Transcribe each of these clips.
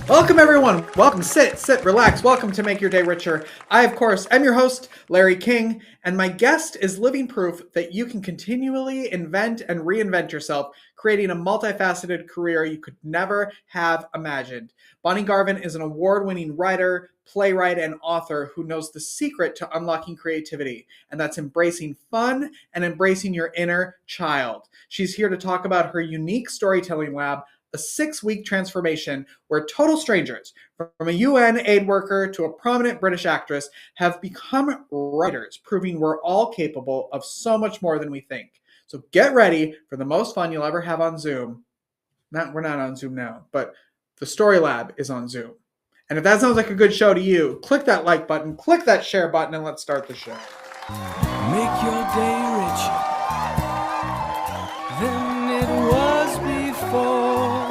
Welcome, everyone. Welcome. Sit, relax. Welcome to Make Your Day Richer. I, of course, am your host, Larry King, and my guest is living proof that you can continually invent and reinvent yourself, creating a multifaceted career you could never have imagined. Bonnie Garvin is an award-winning writer, playwright, and author who knows the secret to unlocking creativity, and that's embracing fun and embracing your inner child. She's here to talk about her unique storytelling lab, a 6-week transformation where total strangers, from a UN aid worker to a prominent British actress, have become writers, proving we're all capable of so much more than we think. So get ready for the most fun you'll ever have on Zoom. We're not on Zoom now, but the Story Lab is on Zoom. And if that sounds like a good show to you, click that like button, click that share button, and let's start the show. Make your day richer than it was before.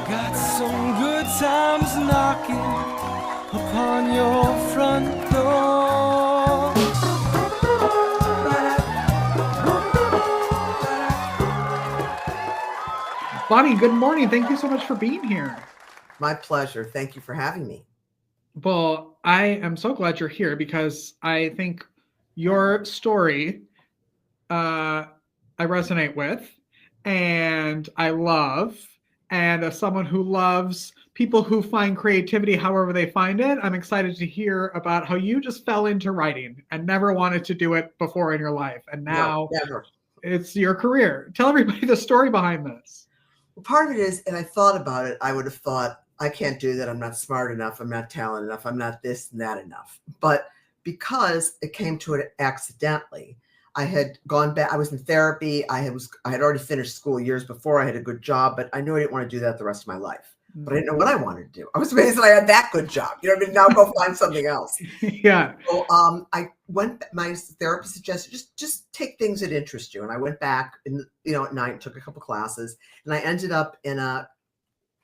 Got some good times knocking upon your front door. Bonnie, good morning. Thank you so much for being here. My pleasure. Thank you for having me. Well, I am so glad you're here because I think your story I resonate with and I love. And as someone who loves people who find creativity however they find it, I'm excited to hear about how you just fell into writing and never wanted to do it before in your life. And now it's your career. Tell everybody the story behind this. Well, part of it is, and I thought about it, I would have thought, I can't do that. I'm not smart enough. I'm not talented enough. I'm not this and that enough. But because it came to it accidentally, I had gone back. I was in therapy. I had already finished school years before. I had a good job, but I knew I didn't want to do that the rest of my life. But I didn't know what I wanted to do. I was amazed that I had that good job. You know what I mean? Now go find something else. Yeah. So I went. My therapist suggested just take things that interest you, and I went back at night, took a couple classes, and I ended up in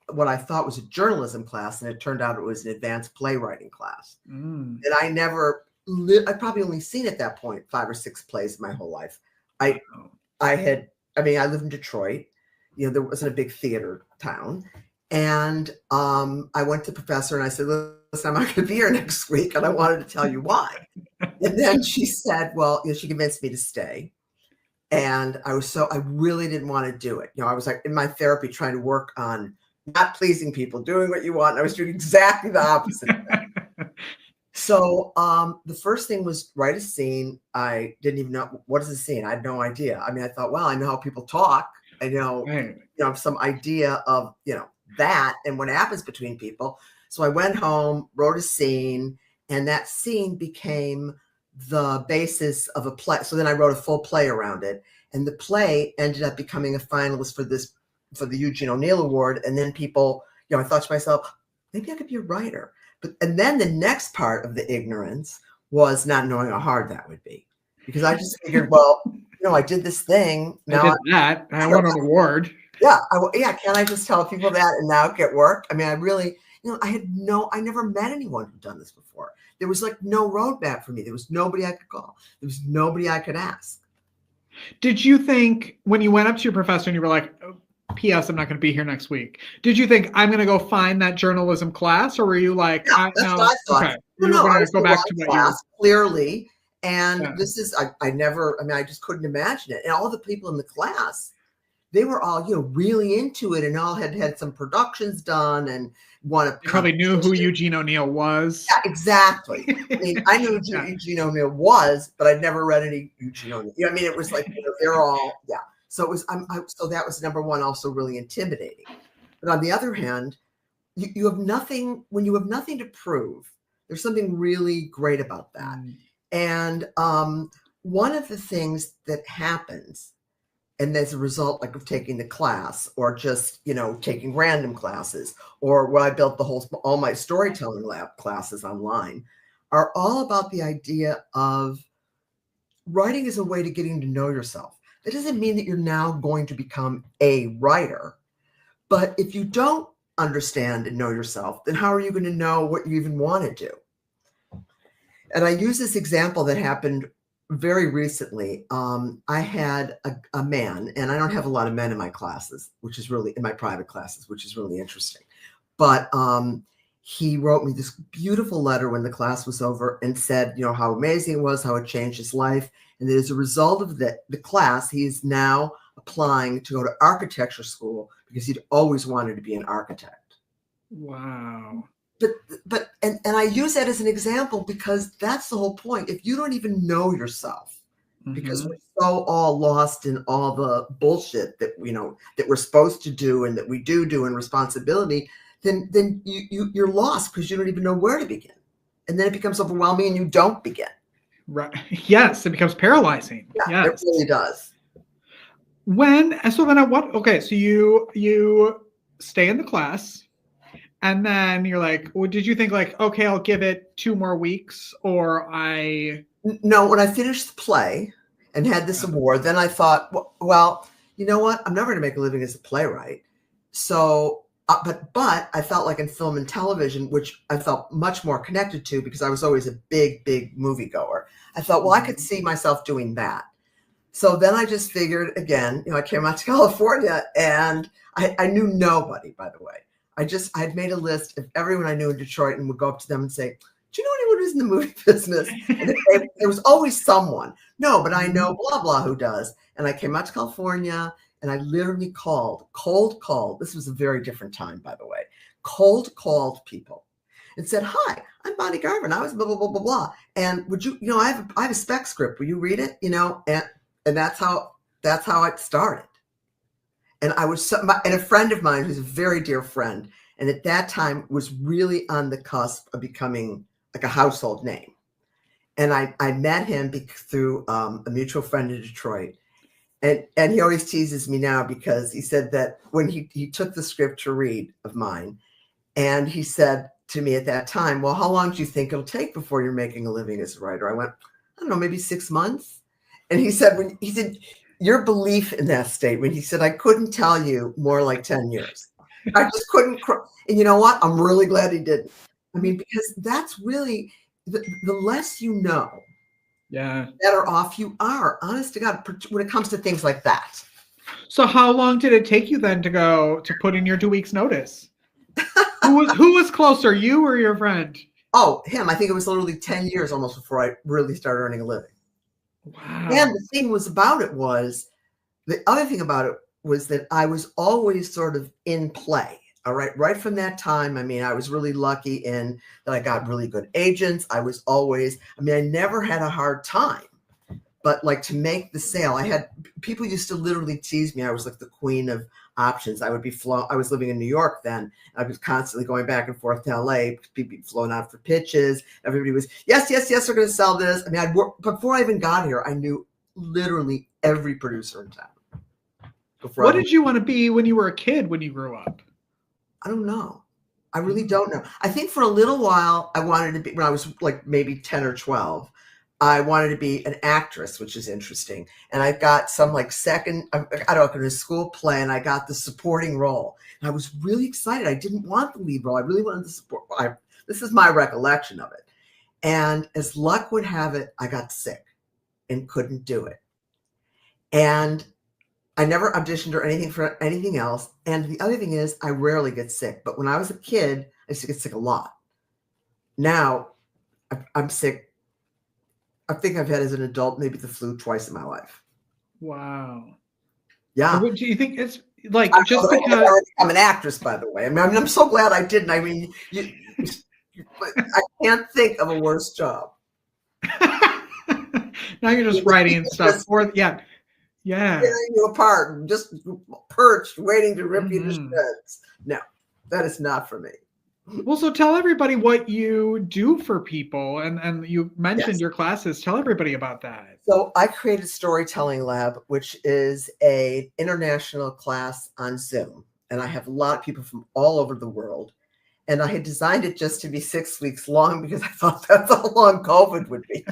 what I thought was a journalism class, and it turned out it was an advanced playwriting class. And I'd probably only seen at that point 5 or 6 plays in my whole life. I lived in Detroit. There wasn't a big theater town. And I went to the professor and I said, listen, I'm not going to be here next week. And I wanted to tell you why. And then she said, well, she convinced me to stay. And I really didn't want to do it. I was like in my therapy trying to work on not pleasing people, doing what you want. And I was doing exactly the opposite of that. So the first thing was write a scene. I didn't even know, what is a scene? I had no idea. I mean, I thought, well, I know how people talk. I know, some idea of, that and what happens between people. So I went home, wrote a scene, and that scene became the basis of a play. So then I wrote a full play around it. And the play ended up becoming a finalist for the Eugene O'Neill Award. And then people, I thought to myself, maybe I could be a writer. And then the next part of the ignorance was not knowing how hard that would be. Because I just figured, well, I did this thing. Now I won an award. Yeah. Can I just tell people that and now get work? I mean, I really, I never met anyone who'd done this before. There was like no roadmap for me. There was nobody I could call. There was nobody I could ask. Did you think when you went up to your professor and you were like, P.S. I'm not going to be here next week. Did you think I'm going to go find that journalism class, or were you like, that's what I thought. Okay, you're going to go back to class clearly. And this is, I just couldn't imagine it. And all the people in the class, they were all, really into it and all had some productions done and probably knew who Eugene O'Neill was. Yeah, exactly. I mean, I knew who Eugene O'Neill was, but I'd never read any Eugene O'Neill. It was like, they're all, yeah. So it was, so that was number one, also really intimidating. But on the other hand, you have nothing, when you have nothing to prove, there's something really great about that. And one of the things that happens, and as a result, like of taking the class or just, taking random classes, or where I built all my storytelling lab classes online, are all about the idea of writing as a way to getting to know yourself. That doesn't mean that you're now going to become a writer. But if you don't understand and know yourself, then how are you going to know what you even want to do? And I use this example that happened very recently, I had a man, and I don't have a lot of men in my classes, which is really in my private classes, which is really interesting. But he wrote me this beautiful letter when the class was over and said, how amazing it was, how it changed his life. And that as a result of the class, he is now applying to go to architecture school because he'd always wanted to be an architect. Wow. But I use that as an example because that's the whole point. If you don't even know yourself, because we're so all lost in all the bullshit that that we're supposed to do and that we do and responsibility, then you're lost because you don't even know where to begin. And then it becomes overwhelming and you don't begin. Right. Yes, it becomes paralyzing. Yeah, yes. It really does. So you stay in the class and then you're like, well, did you think like, okay, I'll give it 2 more weeks or No, when I finished the play and had this award, then I thought, well, you know what? I'm never going to make a living as a playwright. So, but I felt like in film and television, which I felt much more connected to because I was always a big moviegoer. I thought, well, I could see myself doing that. So then I just figured again, I came out to California and I knew nobody, by the way. I'd made a list of everyone I knew in Detroit and would go up to them and say, do you know anyone who's in the movie business? And there was always someone. No, but I know blah, blah who does. And I came out to California and I literally cold called. This was a very different time, by the way. Cold called people and said, hi, I'm Bonnie Garvin. I was blah, blah, blah, blah, blah. And would you, I have a spec script. Will you read it? And that's how it started. And and a friend of mine who's a very dear friend, and at that time was really on the cusp of becoming like a household name. And I met him through a mutual friend in Detroit. And he always teases me now because he said that when he took the script to read of mine, and he said to me at that time, well, how long do you think it'll take before you're making a living as a writer? I went, I don't know, maybe 6 months. And he said, your belief in that statement, he said, I couldn't tell you more like 10 years. I just couldn't. And you know what? I'm really glad he didn't. I mean, because that's really the less you know, the better off you are, honest to God, when it comes to things like that. So how long did it take you then to put in your 2 weeks notice? Who was closer, you or your friend? Oh, him. I think it was literally 10 years almost before I really started earning a living. Wow. And the thing the other thing about it was that I was always sort of in play. All right. Right from that time. I mean, I was really lucky in that I got really good agents. I never had a hard time, but like to make the sale, people used to literally tease me. I was like the queen of options. I was living in New York then. I was constantly going back and forth to LA, people flown out for pitches. Everybody was, yes, we're going to sell this. I mean, before I even got here, I knew literally every producer in town. What did you want to be when you were a kid, when you grew up? I don't know. I really don't know. I think for a little while, I wanted to be, when I was like maybe 10 or 12, I wanted to be an actress, which is interesting. And I got some like in a school play, and I got the supporting role. And I was really excited. I didn't want the lead role. I really wanted the support. This is my recollection of it. And as luck would have it, I got sick and couldn't do it. And I never auditioned or anything for anything else. And the other thing is I rarely get sick. But when I was a kid, I used to get sick a lot. Now I'm sick. I think I've had as an adult maybe the flu twice in my life. Wow. Yeah. What do you think it's like? Just because I'm an actress, by the way. I mean, I'm so glad I didn't. I mean, I can't think of a worse job. Now you're just writing stuff. Tearing you apart, just perched, waiting to rip you to shreds. No, that is not for me. Well, so tell everybody what you do for people, and you mentioned your classes. Tell everybody about that. So I created Storytelling Lab, which is an international class on Zoom, and I have a lot of people from all over the world. And I had designed it just to be 6 weeks long because I thought that's how long COVID would be.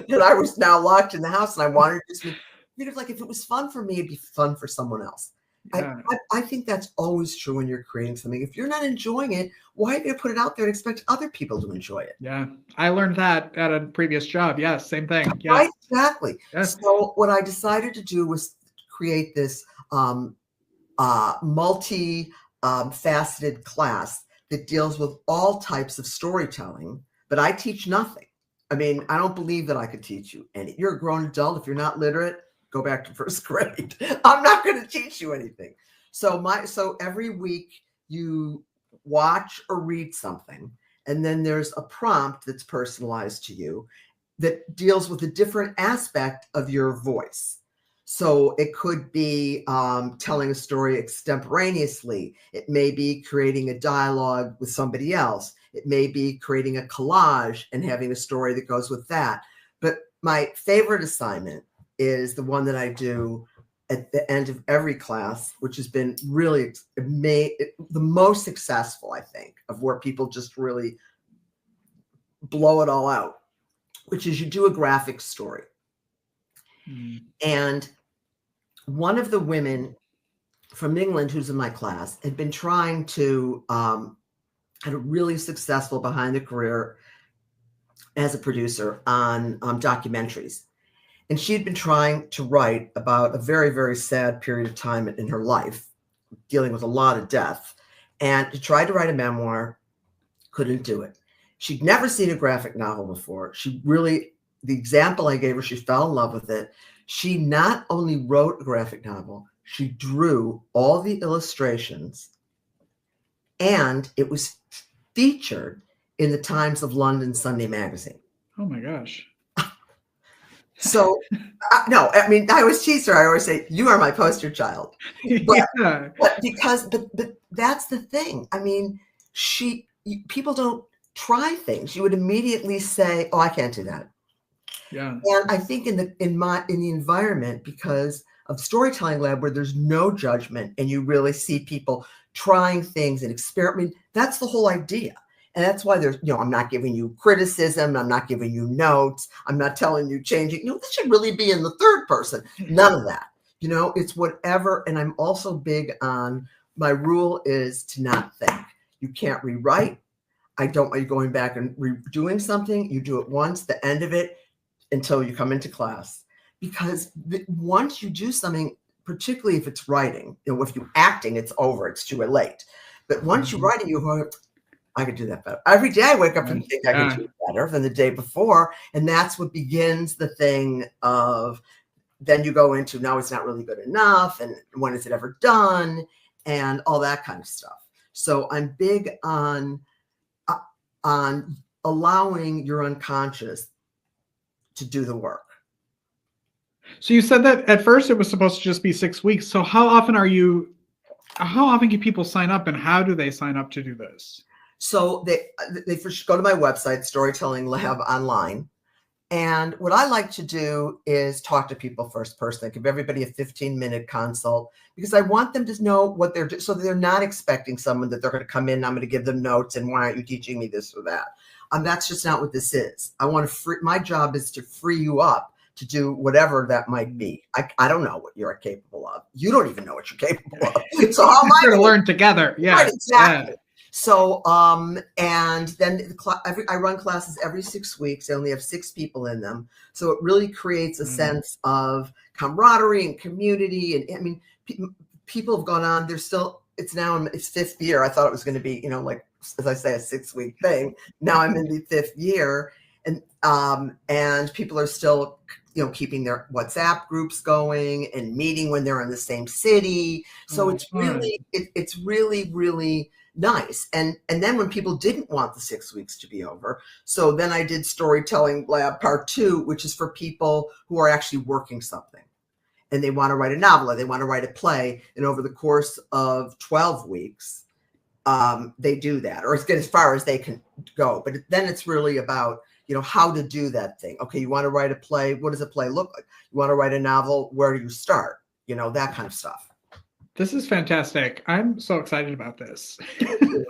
And I was now locked in the house, and I wanted to like if it was fun for me, it'd be fun for someone else. Yeah. I think that's always true when you're creating something. If you're not enjoying it, why are you going to put it out there and expect other people to enjoy it? Yeah. I learned that at a previous job. Yes. Same thing. Yeah. Right? Exactly. Yeah. So what I decided to do was create this multi faceted class that deals with all types of storytelling, but I teach nothing. I mean, I don't believe that I could teach you any. You're a grown adult. If you're not literate, go back to first grade. I'm not going to teach you anything. So every week you watch or read something, and then there's a prompt that's personalized to you that deals with a different aspect of your voice. So it could be telling a story extemporaneously. It may be creating a dialogue with somebody else. It may be creating a collage and having a story that goes with that. But my favorite assignment is the one that I do at the end of every class, which has been really the most successful, I think, of where people just really blow it all out, which is you do a graphic story. And one of the women from England who's in my class had been trying to had a really successful behind the career as a producer on documentaries. And she'd been trying to write about a very, very sad period of time in her life, dealing with a lot of death. And she tried to write a memoir, couldn't do it. She'd never seen a graphic novel before. The example I gave her, she fell in love with it. She not only wrote a graphic novel, she drew all the illustrations, and it was featured in the Times of London Sunday magazine. Oh my gosh. So, no, I mean, I always tease her. I always say, you are my poster child. But, Yeah. but that's the thing. I mean, people don't try things. You would immediately say, oh, I can't do that. Yeah. And I think in the environment, because of Storytelling Lab, where there's no judgment and you really see people trying things and experimenting, that's the whole idea. And that's why I'm not giving you criticism. I'm not giving you notes. I'm not telling you changing. This should really be in the third person. None of that. It's whatever. And I'm also big on, my rule is to not think. You can't rewrite. I don't want you going back and redoing something. You do it once, the end of it, until you come into class. Because once you do something, particularly if it's writing, if you're acting, it's over, it's too late. But once you're writing, you go, I could do that better. Every day I wake up and think I could do it better than the day before. And that's what begins the thing of, then you go into, now it's not really good enough. And when is it ever done? And all that kind of stuff. So I'm big on allowing your unconscious to do the work. So you said that at first it was supposed to just be 6 weeks. So how often can people sign up, and how do they sign up to do this? So they first go to my website, Storytelling Lab Online. And what I like to do is talk to people first person. I give everybody a 15-minute consult, because I want them to know what they're doing, so they're not expecting someone that they're going to come in, I'm going to give them notes, and why aren't you teaching me this or that? That's just not what this is. My job is to free you up to do whatever that might be. I don't know what you're capable of. You don't even know what you're capable of. So how am I going to learn together? Yeah, right, exactly. Yeah. So, and then I run classes every 6 weeks. I only have 6 people in them. So it really creates a sense of camaraderie and community. And I mean, people have gone on, it's now in its 5th year. I thought it was going to be, like, as I say, a 6-week thing. Now I'm in the 5th year, and people are still, keeping their WhatsApp groups going and meeting when they're in the same city. So it's really, really nice. And then when people didn't want the 6 weeks to be over, so then I did Storytelling Lab Part 2, which is for people who are actually working something and they want to write a novel or they want to write a play. And over the course of 12 weeks, they do that, or get as far as they can go. But then it's really about, how to do that thing. Okay, you want to write a play. What does a play look like? You want to write a novel. Where do you start? That kind of stuff. This is fantastic. I'm so excited about this. You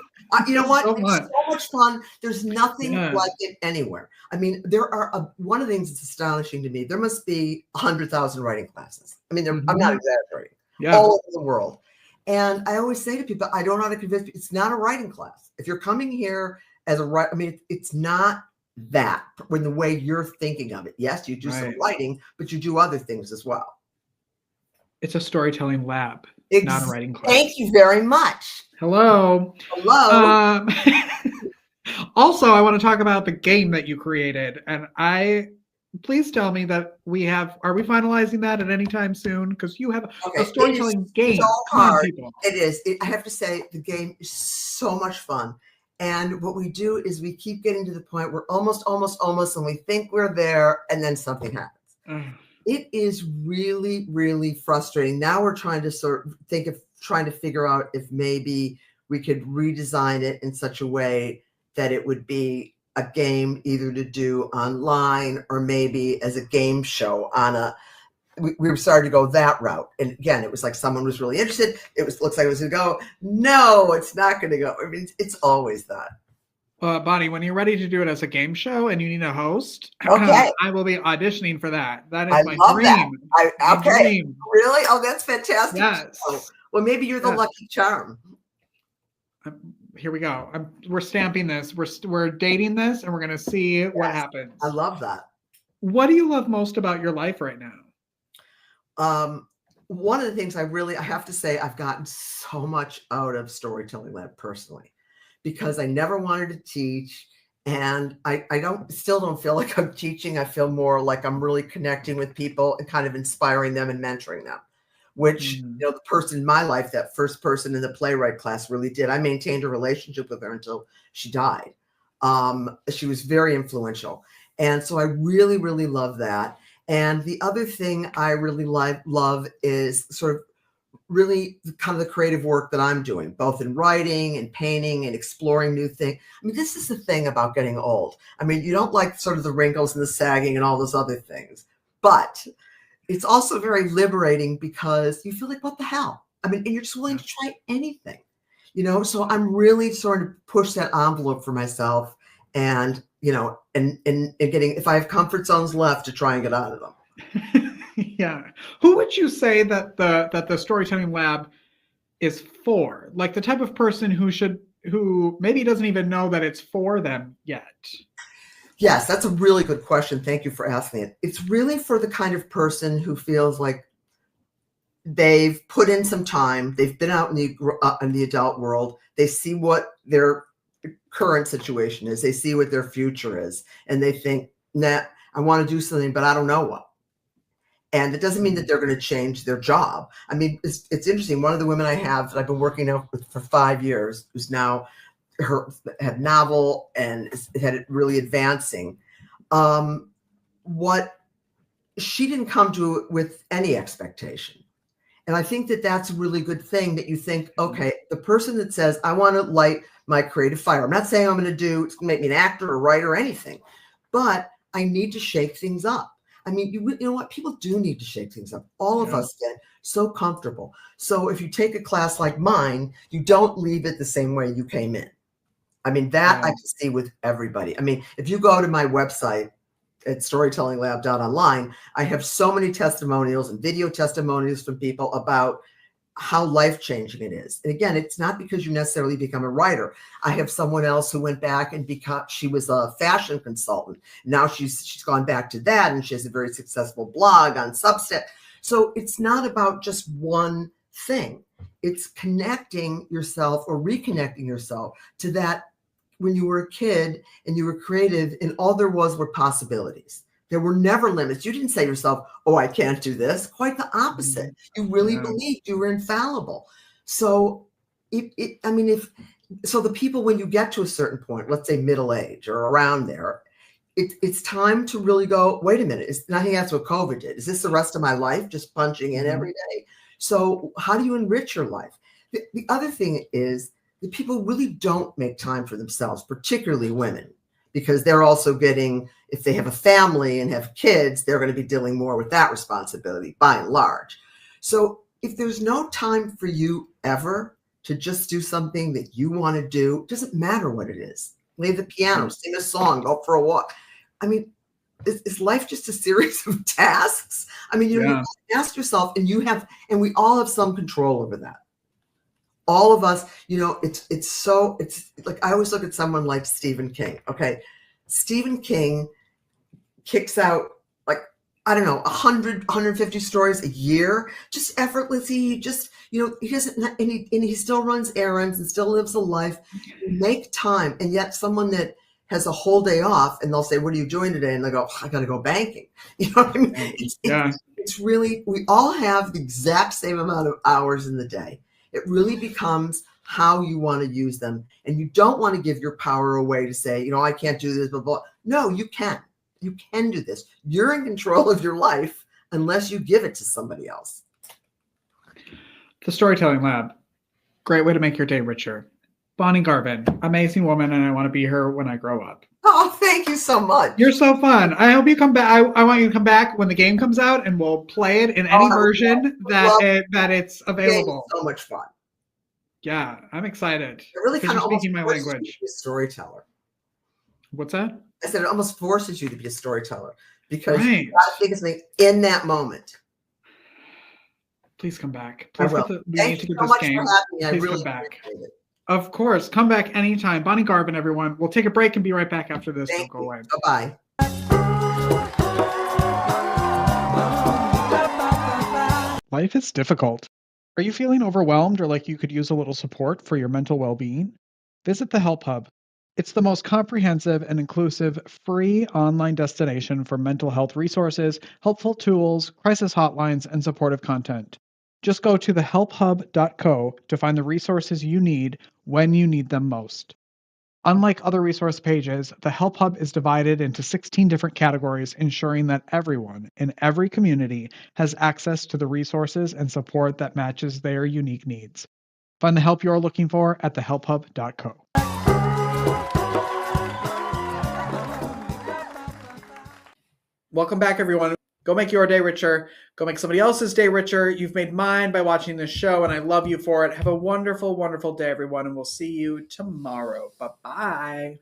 know what? So It's so much fun. There's nothing like it anywhere. I mean, there are one of the things that's astonishing to me. There must be 100,000 writing classes. I mean, I'm not exaggerating. Yeah. all over the world. And I always say to people, I don't know how to convince people, it's not a writing class. If you're coming here as a writer, I mean, it's not that when the way you're thinking of it. Yes, you do some Right. writing, but you do other things as well. It's a storytelling lab, not a writing class. Thank you very much. Hello. Hello. Also, I want to talk about the game that you created. And please tell me that are we finalizing that at any time soon? Because you have a storytelling game. So Come on, hard. people. It is. I have to say, the game is so much fun. And what we do is we keep getting to the point where almost, and we think we're there, and then something happens. It is really, really frustrating. Now we're trying to trying to figure out if maybe we could redesign it in such a way that it would be a game either to do online or maybe as a game show we were starting to go that route. And again, it was like someone was really interested. Looks like it was going to go. No, it's not going to go. I mean, it's always that. Bonnie, when you're ready to do it as a game show and you need a host, okay, I will be auditioning for that. That is my dream. Dream. Really? Oh, that's fantastic. Yes. Well, maybe you're the lucky charm. Here we go. We're stamping this. We're dating this, and we're going to see what happens. I love that. What do you love most about your life right now? One of the things I have to say, I've gotten so much out of Storytelling Lab personally, because I never wanted to teach, and I still don't feel like I'm teaching. I feel more like I'm really connecting with people and kind of inspiring them and mentoring them, which, the person in my life, that first person in the playwright class, really did. I maintained a relationship with her until she died. She was very influential. And so I really, really love that. And the other thing I really love is sort of really kind of the creative work that I'm doing, both in writing and painting and exploring new things. I mean, this is the thing about getting old. I mean, you don't like sort of the wrinkles and the sagging and all those other things, but it's also very liberating because you feel like, what the hell? I mean, and you're just willing to try anything, so I'm really sort of push that envelope for myself and, and getting, if I have comfort zones left, to try and get out of them. Yeah. Who would you say that the Storytelling Lab is for? Like the type of person who maybe doesn't even know that it's for them yet? Yes, that's a really good question. Thank you for asking it. It's really for the kind of person who feels like they've put in some time, they've been out in the adult world, they see what their current situation is, they see what their future is, and they think, nah, I want to do something, but I don't know what. And it doesn't mean that they're going to change their job. I mean, it's interesting. One of the women I have that I've been working with for 5 years, who's now had novel and had it really advancing. What she didn't come to it with any expectation. And I think that that's a really good thing, that you think, okay, the person that says, I want to light my creative fire. I'm not saying I'm going to make me an actor or writer or anything, but I need to shake things up. I mean, you know what? People do need to shake things up. All of us get so comfortable. So if you take a class like mine, you don't leave it the same way you came in. I mean, that I can see with everybody. I mean, if you go to my website at storytellinglab.online, I have so many testimonials and video testimonials from people about how life-changing it is. And again, it's not because you necessarily become a writer. I have someone else who went back and she was a fashion consultant. Now she's gone back to that, and she has a very successful blog on Substack. So it's not about just one thing. It's connecting yourself or reconnecting yourself to that when you were a kid and you were creative, and all there were possibilities. There were never limits. You didn't say to yourself, oh, I can't do this. Quite the opposite. You really believed you were infallible. So so the people, when you get to a certain point, let's say middle age or around there, it's time to really go, wait a minute. I think that's what COVID did. Is this the rest of my life, just punching in every day? So how do you enrich your life? The other thing is that people really don't make time for themselves, particularly women, because they're also getting, if they have a family and have kids, they're going to be dealing more with that responsibility by and large. So if there's no time for you ever to just do something that you want to do, it doesn't matter what it is. Play the piano, sing a song, go for a walk. I mean, is life just a series of tasks? I mean, you ask yourself, and we all have some control over that. All of us, it's like, I always look at someone like Stephen King. Okay. Stephen King kicks out, like, I don't know, 100, 150 stories a year, just effortlessly. Just, he doesn't, and he still runs errands and still lives a life. Make time. And yet someone that has a whole day off, and they'll say, "What are you doing today?" And they go, "I got to go banking." You know what I mean? It's really, we all have the exact same amount of hours in the day. It really becomes how you want to use them. And you don't want to give your power away to say, I can't do this, blah, blah. No, you can. You can do this. You're in control of your life unless you give it to somebody else. The Storytelling Lab. Great way to make your day richer. Bonnie Garvin, amazing woman, and I want to be her when I grow up. Oh, thank you so much. You're so fun. I hope you come back. I want you to come back when the game comes out, and we'll play it in any version that it's available. So much fun. Yeah, I'm excited. It really kind of speaking my language. You to be a storyteller. What's that? I said it almost forces you to be a storyteller because you got to think of something in that moment. Please come back. Please we need to get this game. Please come back. Of course. Come back anytime. Bonnie Garvin, everyone. We'll take a break and be right back after this. Don't go away. Bye-bye. Life is difficult. Are you feeling overwhelmed or like you could use a little support for your mental well-being? Visit the Help Hub. It's the most comprehensive and inclusive free online destination for mental health resources, helpful tools, crisis hotlines, and supportive content. Just go to thehelphub.co to find the resources you need when you need them most. Unlike other resource pages, the Help Hub is divided into 16 different categories, ensuring that everyone in every community has access to the resources and support that matches their unique needs. Find the help you're looking for at thehelphub.co. Welcome back, everyone. Go make your day richer. Go make somebody else's day richer. You've made mine by watching this show, and I love you for it. Have a wonderful, wonderful day, everyone, and we'll see you tomorrow. Bye-bye.